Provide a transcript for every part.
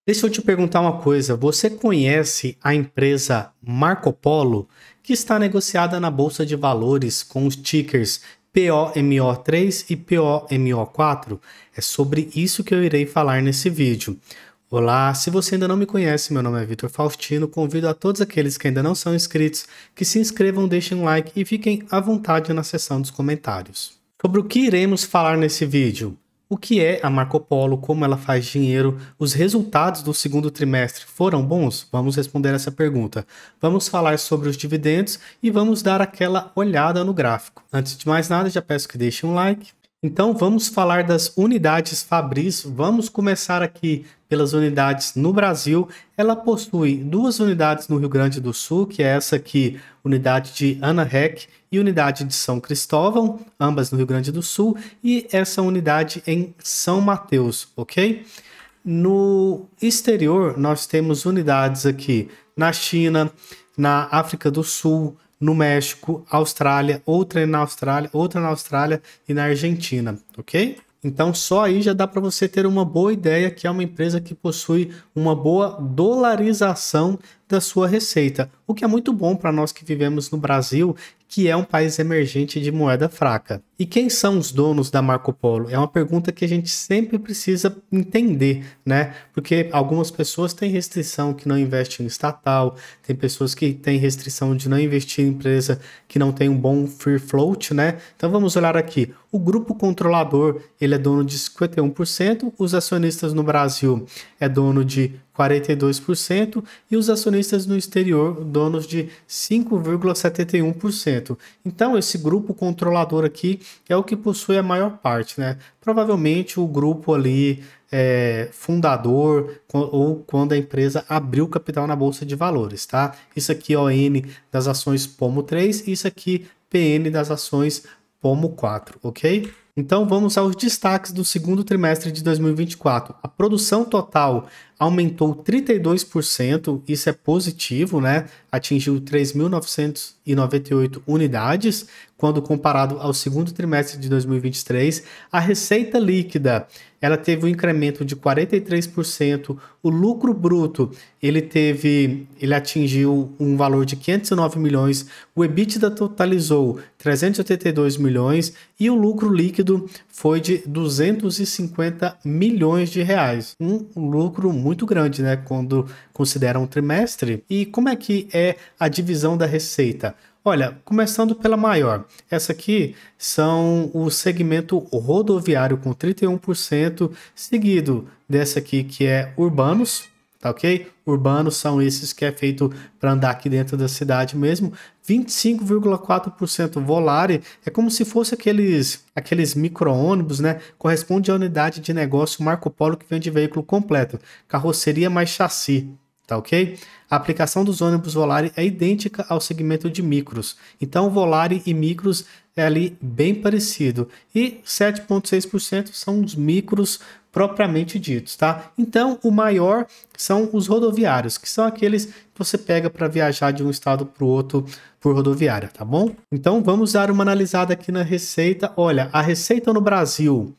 Deixa eu te perguntar uma coisa. Você conhece a empresa Marco Polo, que está negociada na Bolsa de Valores com os tickers POMO3 e POMO4? É sobre isso que eu irei falar nesse vídeo. Olá, se você ainda não me conhece, meu nome é Vitor Faustino. Convido a todos aqueles que ainda não são inscritos que se inscrevam, deixem um like e fiquem à vontade na seção dos comentários. Sobre o que iremos falar nesse vídeo? O que é a Marco Polo, como ela faz dinheiro, os resultados do segundo trimestre foram bons? Vamos responder essa pergunta. Vamos falar sobre os dividendos e vamos dar aquela olhada no gráfico. Antes de mais nada, já peço que deixem um like. Então vamos falar das unidades Fabris. Vamos começar aqui pelas unidades no Brasil. Ela possui duas unidades no Rio Grande do Sul, que é essa aqui, unidade de Ana Rech e unidade de São Cristóvão, ambas no Rio Grande do Sul, e essa unidade em São Mateus, ok? No exterior, nós temos unidades aqui na China, na África do Sul, no México, Austrália, outra na Austrália e na Argentina, ok? Então só aí já dá para você ter uma boa ideia que é uma empresa que possui uma boa dolarização da sua receita, o que é muito bom para nós que vivemos no Brasil, que é um país emergente de moeda fraca. E quem são os donos da Marco Polo? É uma pergunta que a gente sempre precisa entender, né? Porque algumas pessoas têm restrição que não investem em estatal, tem pessoas que têm restrição de não investir em empresa que não tem um bom free float, né? Então vamos olhar aqui. O grupo controlador, ele é dono de 51%, os acionistas no Brasil é dono de 42% e os acionistas no exterior, donos de 5,71%. Então, esse grupo controlador aqui é o que possui a maior parte, né? Provavelmente o grupo ali fundador ou quando a empresa abriu capital na Bolsa de Valores, tá? Isso aqui é ON das ações POMO3 e isso aqui PN das ações POMO4, ok? Então vamos aos destaques do segundo trimestre de 2024. A produção total aumentou 32%, isso é positivo, né? Atingiu 3.998 unidades, quando comparado ao segundo trimestre de 2023. A receita líquida, ela teve um incremento de 43%, o lucro bruto, ele atingiu um valor de 509 milhões, o EBITDA totalizou 382 milhões e o lucro líquido foi de 250 milhões de reais. Um lucro muito grande, né, quando considera um trimestre. E como é que é a divisão da receita? Olha, começando pela maior, essa aqui são o segmento rodoviário com 31%, seguido dessa aqui que é urbanos, tá ok? Urbanos são esses que é feito para andar aqui dentro da cidade mesmo. 25,4% Volare, é como se fosse aqueles micro-ônibus, né? Corresponde à unidade de negócio Marco Polo que vende veículo completo, carroceria mais chassi. Tá ok? A aplicação dos ônibus Volare é idêntica ao segmento de micros. Então, Volare e micros é ali bem parecido. E 7,6% são os micros propriamente ditos, tá? Então, o maior são os rodoviários, que são aqueles que você pega para viajar de um estado para o outro por rodoviária, tá bom? Então, vamos dar uma analisada aqui na receita. Olha, a receita no Brasil,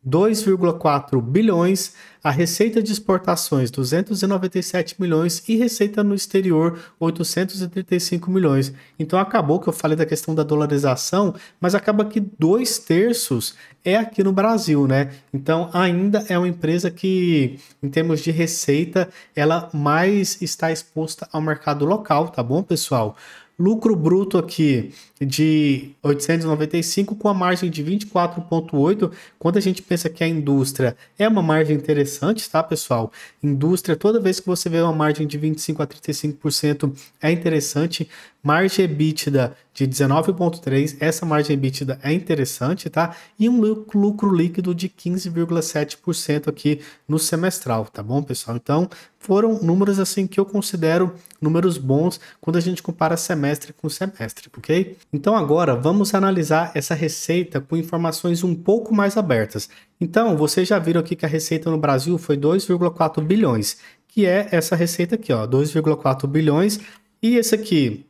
2,4 bilhões, a receita de exportações 297 milhões e receita no exterior 835 milhões. Então acabou que eu falei da questão da dolarização, mas acaba que 2/3 é aqui no Brasil, né? Então ainda é uma empresa que, em termos de receita, ela mais está exposta ao mercado local, tá bom, pessoal? Lucro bruto aqui de 895 com a margem de 24,8. Quando a gente pensa que a indústria é uma margem interessante, tá, pessoal? Indústria, toda vez que você vê uma margem de 25 a 35% é interessante. Margem EBITDA de 19,3, essa margem EBITDA é interessante, tá? E um lucro líquido de 15,7% aqui no semestral, tá bom, pessoal? Então, foram números assim que eu considero números bons quando a gente compara semestre com semestre, ok? Então agora vamos analisar essa receita com informações um pouco mais abertas. Então, vocês já viram aqui que a receita no Brasil foi 2,4 bilhões, que é essa receita aqui, ó, 2,4 bilhões, e esse aqui,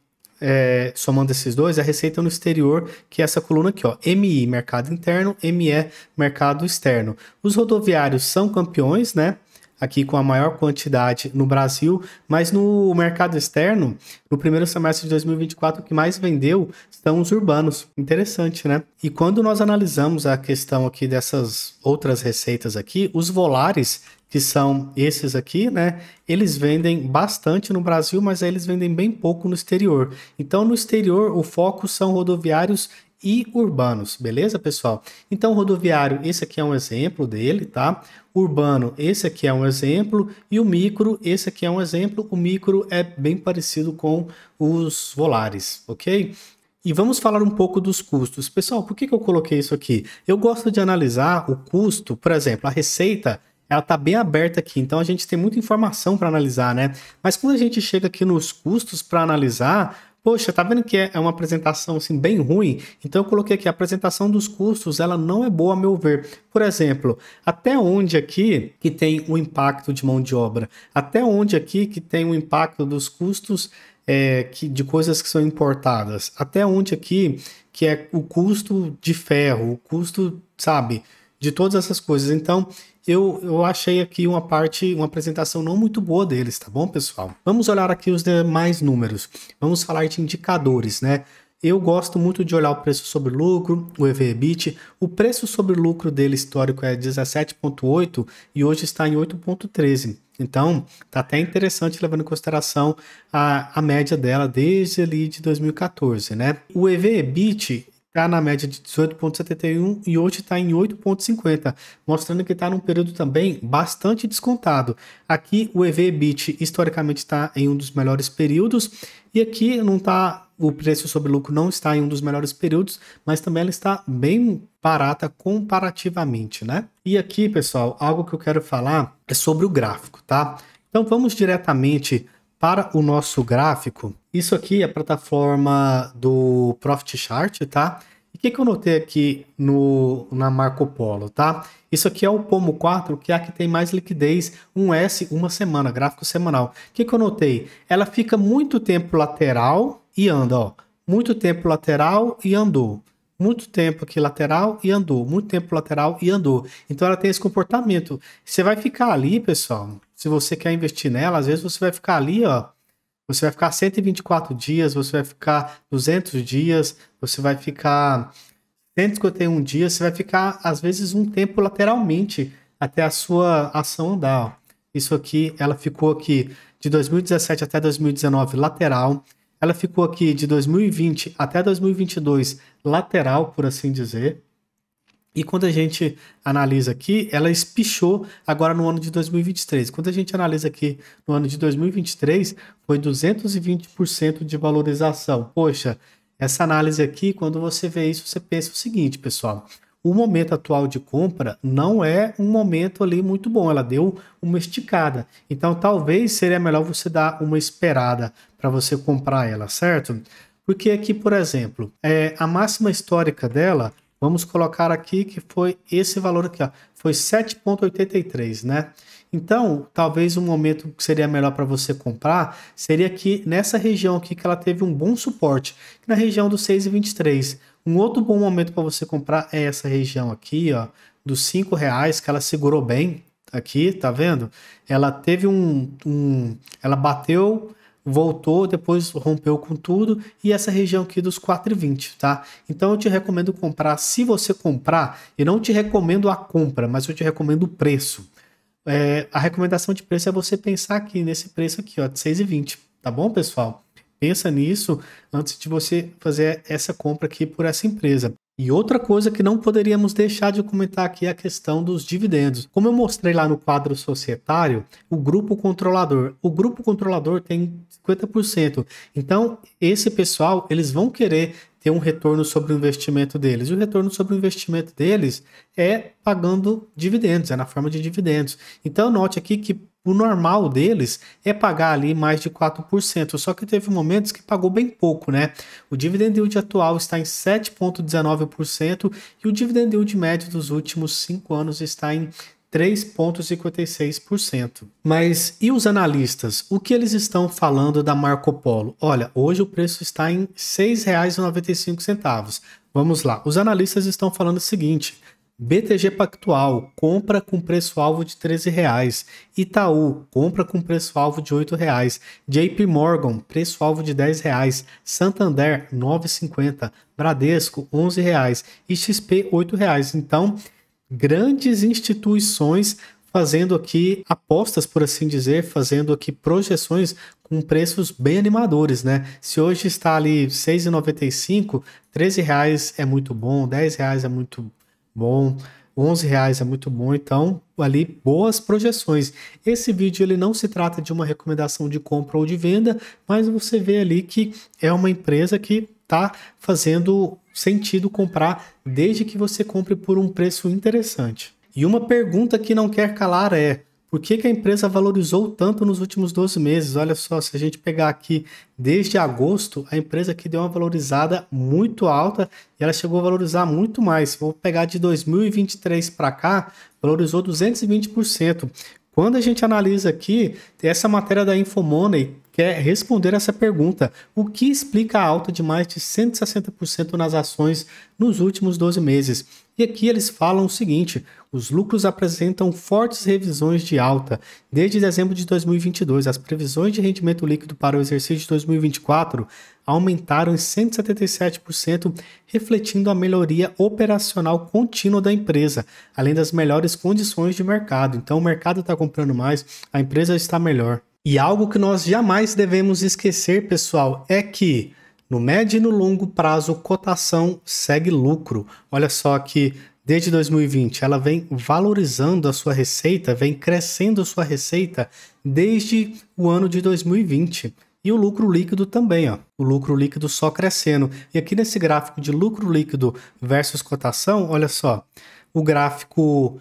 somando esses dois, a receita no exterior, que é essa coluna aqui, ó, MI, mercado interno, ME, mercado externo. Os rodoviários são campeões, né? aqui com a maior quantidade no Brasil, mas no mercado externo, no primeiro semestre de 2024, o que mais vendeu são os urbanos. Interessante, né? E quando nós analisamos a questão aqui dessas outras receitas aqui, os volares, que são esses aqui, né? Eles vendem bastante no Brasil, mas aí eles vendem bem pouco no exterior. Então, no exterior, o foco são rodoviários e urbanos, beleza, pessoal? Então, rodoviário, esse aqui é um exemplo dele, tá? Urbano, esse aqui é um exemplo, e o micro, esse aqui é um exemplo. O micro é bem parecido com os volares, ok? E vamos falar um pouco dos custos. Pessoal, por que eu coloquei isso aqui? Eu gosto de analisar o custo, por exemplo, a receita, ela está bem aberta aqui, então a gente tem muita informação para analisar, né? Mas quando a gente chega aqui nos custos para analisar, poxa, tá vendo que é uma apresentação assim bem ruim? Então eu coloquei aqui a apresentação dos custos, ela não é boa a meu ver. Por exemplo, até onde aqui que tem o impacto de mão de obra? Até onde aqui que tem o impacto dos custos de coisas que são importadas? Até onde aqui que é o custo de ferro, o custo, sabe, de todas essas coisas? Então, eu achei aqui uma apresentação não muito boa deles, tá bom, pessoal? Vamos olhar aqui os demais números. Vamos falar de indicadores, né? Eu gosto muito de olhar o preço sobre lucro, o EV/EBIT. O preço sobre lucro dele histórico é 17,8 e hoje está em 8,13. Então, tá até interessante levando em consideração a média dela desde ali de 2014, né? O EV/EBIT está na média de 18,71 e hoje está em 8,50, mostrando que está num período também bastante descontado. Aqui o EV/EBIT historicamente está em um dos melhores períodos e aqui não está, o preço sobre lucro não está em um dos melhores períodos, mas também ela está bem barata comparativamente, né? E aqui, pessoal, algo que eu quero falar é sobre o gráfico, tá? Então vamos diretamente para o nosso gráfico. Isso aqui é a plataforma do Profit Chart, tá? E o que eu notei aqui na Marco Polo, tá? Isso aqui é o Pomo 4, que é a que tem mais liquidez, um S, uma semana, gráfico semanal. O que eu notei? Ela fica muito tempo lateral e anda, ó. Muito tempo lateral e andou. Muito tempo aqui lateral e andou. Muito tempo lateral e andou. Então ela tem esse comportamento. Você vai ficar ali, pessoal. Se você quer investir nela, às vezes você vai ficar ali, ó. Você vai ficar 124 dias, você vai ficar 200 dias, você vai ficar 151 dias, você vai ficar, às vezes, um tempo lateralmente até a sua ação andar, ó. Isso aqui, ela ficou aqui de 2017 até 2019 lateral. Ela ficou aqui de 2020 até 2022 lateral, por assim dizer. E quando a gente analisa aqui, ela espichou agora no ano de 2023. Quando a gente analisa aqui no ano de 2023, foi 220% de valorização. Poxa, essa análise aqui, quando você vê isso, você pensa o seguinte, pessoal. O momento atual de compra não é um momento ali muito bom. Ela deu uma esticada. Então, talvez seria melhor você dar uma esperada para você comprar ela, certo? Porque aqui, por exemplo, a máxima histórica dela... Vamos colocar aqui que foi esse valor aqui, ó, foi 7,83, né? Então, talvez um momento que seria melhor para você comprar seria aqui nessa região aqui que ela teve um bom suporte, na região dos 6,23. Um outro bom momento para você comprar é essa região aqui, ó, dos R$5, que ela segurou bem aqui, tá vendo? Ela teve ela bateu, voltou, depois rompeu com tudo, e essa região aqui dos 4,20, tá? Então eu te recomendo comprar, se você comprar, eu não te recomendo a compra, mas eu te recomendo o preço. A recomendação de preço é você pensar aqui nesse preço aqui, ó, de 6,20, tá bom, pessoal? Pensa nisso antes de você fazer essa compra aqui por essa empresa. E outra coisa que não poderíamos deixar de comentar aqui é a questão dos dividendos. Como eu mostrei lá no quadro societário, o grupo controlador. O grupo controlador tem 50%. Então, esse pessoal, eles vão querer ter um retorno sobre o investimento deles. E o retorno sobre o investimento deles é pagando dividendos, é na forma de dividendos. Então, note aqui que o normal deles é pagar ali mais de 4%, só que teve momentos que pagou bem pouco, né? O dividend yield atual está em 7,19% e o dividend yield médio dos últimos 5 anos está em 3,56%. Mas e os analistas? O que eles estão falando da Marco Polo? Olha, hoje o preço está em R$ 6,95. Vamos lá. Os analistas estão falando o seguinte: BTG Pactual, compra com preço-alvo de R$ 13. Itaú, compra com preço-alvo de R$ 8. JP Morgan, preço-alvo de R$ 10. Santander, R$ 9,50. Bradesco, R$ 11. E XP, R$ 8. Então, grandes instituições fazendo aqui apostas, por assim dizer, fazendo aqui projeções com preços bem animadores, né? Se hoje está ali R$ 6,95, R$ 13 é muito bom, R$ 10 é muito bom, R$ 11 é muito bom, então ali boas projeções. Esse vídeo ele não se trata de uma recomendação de compra ou de venda, mas você vê ali que é uma empresa que está fazendo sentido comprar desde que você compre por um preço interessante. E uma pergunta que não quer calar é: por que a empresa valorizou tanto nos últimos 12 meses? Olha só, se a gente pegar aqui desde agosto, a empresa aqui deu uma valorizada muito alta e ela chegou a valorizar muito mais. Vou pegar de 2023 para cá, valorizou 220%. Quando a gente analisa aqui, essa matéria da Infomoney quer responder essa pergunta: o que explica a alta de mais de 160% nas ações nos últimos 12 meses? E aqui eles falam o seguinte: os lucros apresentam fortes revisões de alta. Desde dezembro de 2022, as previsões de rendimento líquido para o exercício de 2024 aumentaram em 177%, refletindo a melhoria operacional contínua da empresa, além das melhores condições de mercado. Então, o mercado está comprando mais, a empresa está melhor. E algo que nós jamais devemos esquecer, pessoal, é que no médio e no longo prazo, cotação segue lucro. Olha só que desde 2020 ela vem valorizando a sua receita, vem crescendo a sua receita desde o ano de 2020. E o lucro líquido também, ó. O lucro líquido só crescendo. E aqui nesse gráfico de lucro líquido versus cotação, olha só. O gráfico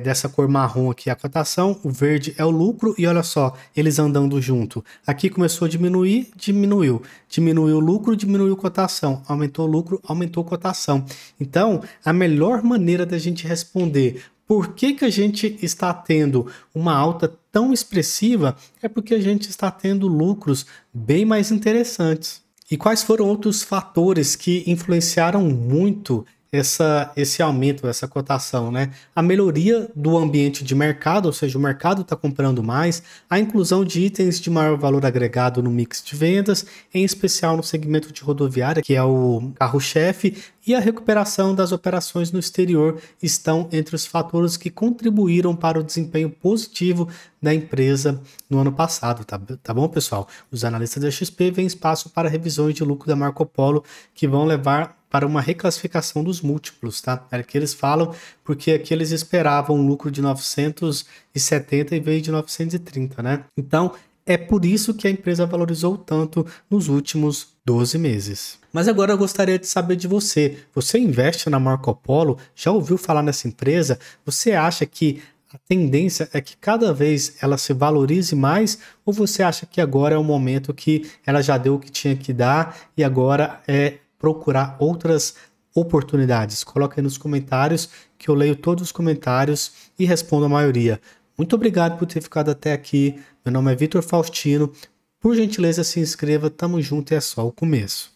dessa cor marrom aqui é a cotação, o verde é o lucro e olha só, eles andando junto. Aqui começou a diminuir, diminuiu. Diminuiu o lucro, diminuiu a cotação. Aumentou o lucro, aumentou a cotação. Então, a melhor maneira da gente responder por que a gente está tendo uma alta tão expressiva é porque a gente está tendo lucros bem mais interessantes. E quais foram outros fatores que influenciaram muito esse aumento, essa cotação, né? A melhoria do ambiente de mercado, ou seja, o mercado está comprando mais, a inclusão de itens de maior valor agregado no mix de vendas, em especial no segmento de rodoviária, que é o carro-chefe, e a recuperação das operações no exterior estão entre os fatores que contribuíram para o desempenho positivo da empresa no ano passado, tá bom, pessoal? Os analistas da XP veem espaço para revisões de lucro da Marco Polo que vão levar para uma reclassificação dos múltiplos, tá? É que eles falam porque aqui eles esperavam um lucro de 970 em vez de 930, né? Então, é por isso que a empresa valorizou tanto nos últimos 12 meses. Mas agora eu gostaria de saber de você. Você investe na Marco Polo? Já ouviu falar nessa empresa? Você acha que a tendência é que cada vez ela se valorize mais? Ou você acha que agora é o momento que ela já deu o que tinha que dar e agora é procurar outras oportunidades? Coloca aí nos comentários que eu leio todos os comentários e respondo a maioria. Muito obrigado por ter ficado até aqui. Meu nome é Vitor Faustino. Por gentileza, se inscreva. Tamo junto e é só o começo.